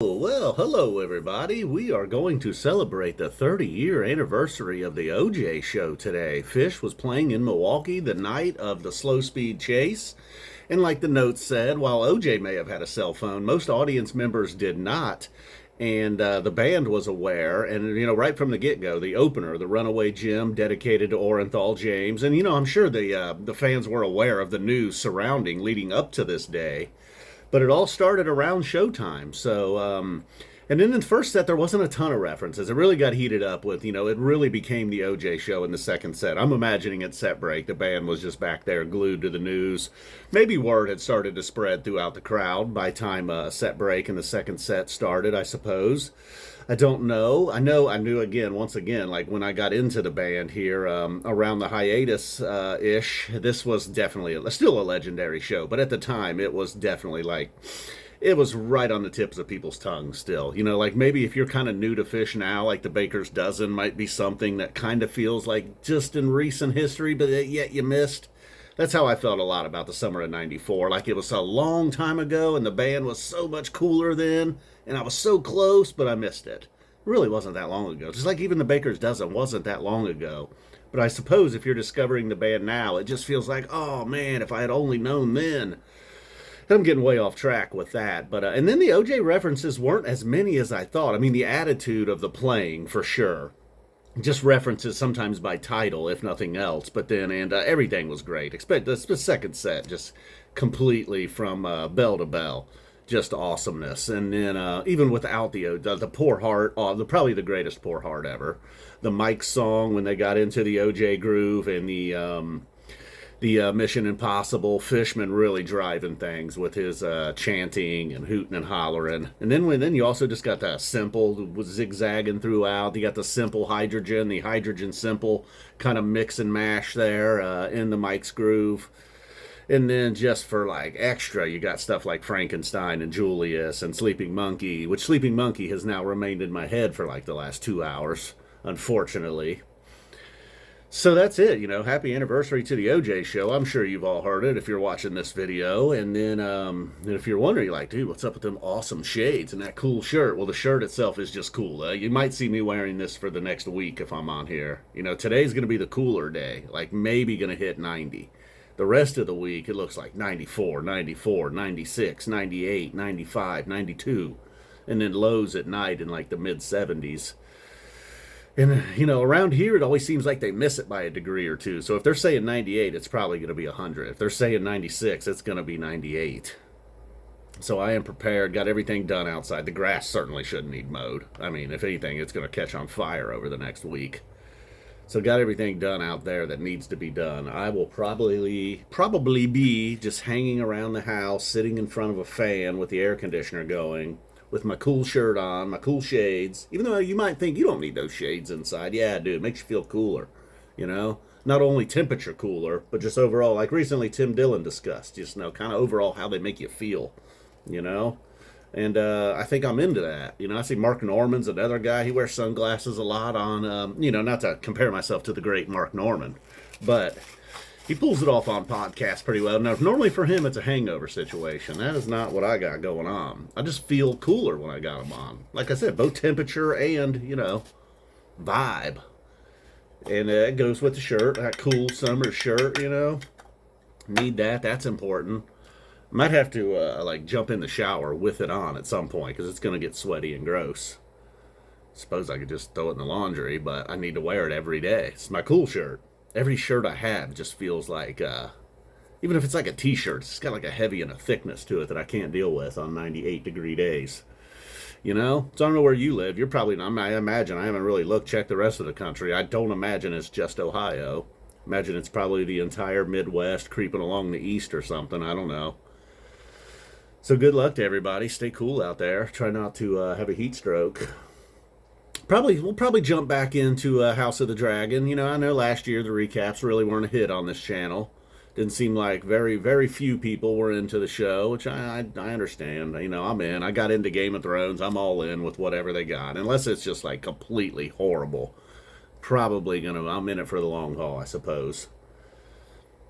Well, hello everybody. We are going to celebrate the 30-year anniversary of the OJ show today. Phish was playing in Milwaukee the night of the slow speed chase. And like the note said, while OJ may have had a cell phone, most audience members did not. And the band was aware. And, right from the get-go, the opener, the Runaway Jim, dedicated to Orenthal James. And, I'm sure the fans were aware of the news surrounding leading up to this day. But it all started around showtime. And then in the first set, there wasn't a ton of references. It really got heated up with, it really became the OJ show in the second set. I'm imagining at set break, the band was just back there glued to the news. Maybe word had started to spread throughout the crowd by time set break and the second set started, I suppose. I don't know. I knew again, once again, like when I got into the band here around the hiatus ish, this was definitely still a legendary show. But at the time, it was definitely it was right on the tips of people's tongues still. Like maybe if you're kind of new to Phish now, like the Baker's Dozen might be something that kind of feels like just in recent history, but yet you missed. That's how I felt a lot about the summer of '94. Like it was a long time ago and the band was so much cooler then, and I was so close, but I missed it. It really wasn't that long ago. Just like even the Baker's Dozen wasn't that long ago. But I suppose if you're discovering the band now, it just feels like, oh man, if I had only known then. I'm getting way off track with that. But and then the OJ references weren't as many as I thought. I mean, the attitude of the playing, for sure. Just references sometimes by title, if nothing else. But then, and everything was great. Expect the second set, just completely from bell to bell, just awesomeness. And then even without the Poor Heart, probably the greatest Poor Heart ever. The Mike song when they got into the OJ groove and the Mission Impossible, Fishman really driving things with his chanting and hooting and hollering. And then you also just got the simple zigzagging throughout. You got the simple hydrogen, the hydrogen simple kind of mix and mash there in the Mike's groove. And then just for like extra, you got stuff like Frankenstein and Julius and Sleeping Monkey, which Sleeping Monkey has now remained in my head for like the last 2 hours, unfortunately. So that's it, happy anniversary to the OJ show. I'm sure you've all heard it if you're watching this video. And then if you're wondering, you're like, dude, what's up with them awesome shades and that cool shirt? Well, the shirt itself is just cool. You might see me wearing this for the next week if I'm on here. Today's going to be the cooler day, like maybe going to hit 90. The rest of the week, it looks like 94, 94, 96, 98, 95, 92. And then lows at night in like the mid 70s. And, around here, it always seems like they miss it by a degree or two. So if they're saying 98, it's probably going to be 100. If they're saying 96, it's going to be 98. So I am prepared, got everything done outside. The grass certainly shouldn't need mowed. I mean, if anything, it's going to catch on fire over the next week. So got everything done out there that needs to be done. I will probably be just hanging around the house, sitting in front of a fan with the air conditioner going, with my cool shirt on, my cool shades. Even though you might think you don't need those shades inside. Yeah, I do. It makes you feel cooler, Not only temperature cooler, but just overall, like recently Tim Dillon discussed, just, kind of overall how they make you feel, And I think I'm into that. I see Mark Norman's another guy. He wears sunglasses a lot on, not to compare myself to the great Mark Norman, but he pulls it off on podcasts pretty well. Now, normally for him, it's a hangover situation. That is not what I got going on. I just feel cooler when I got them on. Like I said, both temperature and, vibe. And it goes with the shirt, that cool summer shirt, Need that. That's important. Might have to, jump in the shower with it on at some point because it's going to get sweaty and gross. Suppose I could just throw it in the laundry, but I need to wear it every day. It's my cool shirt. Every shirt I have just feels like, even if it's like a t-shirt, it's got like a heavy and a thickness to it that I can't deal with on 98-degree days. So I don't know where you live. You're probably not, I imagine, I haven't really checked the rest of the country. I don't imagine it's just Ohio. Imagine it's probably the entire Midwest creeping along the east or something. I don't know. So good luck to everybody. Stay cool out there. Try not to have a heat stroke. We'll probably jump back into House of the Dragon. I know last year the recaps really weren't a hit on this channel. Didn't seem like very, very few people were into the show, which I understand. I'm in. I got into Game of Thrones. I'm all in with whatever they got. Unless it's just like completely horrible. I'm in it for the long haul, I suppose.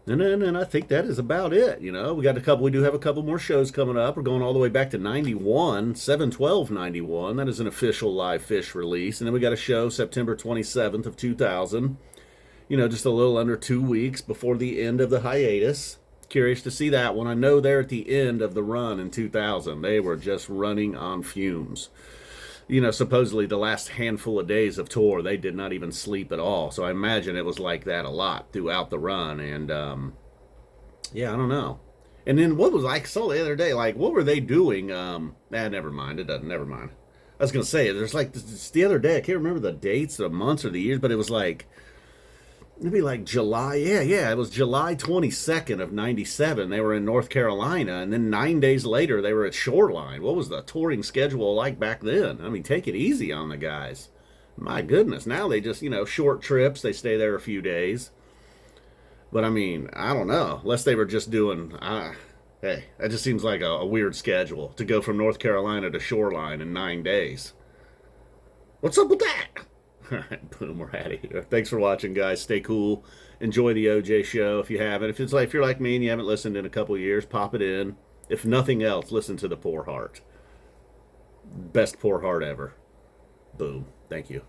And I think that is about it. We do have a couple more shows coming up. We're going all the way back to 91, 7/12/91. That is an official live Phish release. And then we got a show September 27th of 2000. Just a little under 2 weeks before the end of the hiatus. Curious to see that one. I know they're at the end of the run in 2000. They were just running on fumes. Supposedly the last handful of days of tour, they did not even sleep at all. So I imagine it was like that a lot throughout the run. And yeah, I don't know. And then what was I saw the other day? Like, what were they doing? Never mind. It doesn't. Never mind. I was gonna say there's like this, the other day. I can't remember the dates, the months, or the years, but it was like maybe like July. Yeah. It was July 22nd of '97. They were in North Carolina, and then 9 days later they were at Shoreline. What was the touring schedule like back then? I mean, take it easy on the guys. My goodness. Now they just short trips. They stay there a few days. But I mean, I don't know. Unless they were just doing. Hey, that just seems like a weird schedule to go from North Carolina to Shoreline in 9 days. What's up with that? All right, boom, we're out of here. Thanks for watching, guys. Stay cool. Enjoy the OJ show if you haven't. If you're like me and you haven't listened in a couple of years, pop it in. If nothing else, listen to the Poor Heart. Best Poor Heart ever. Boom. Thank you.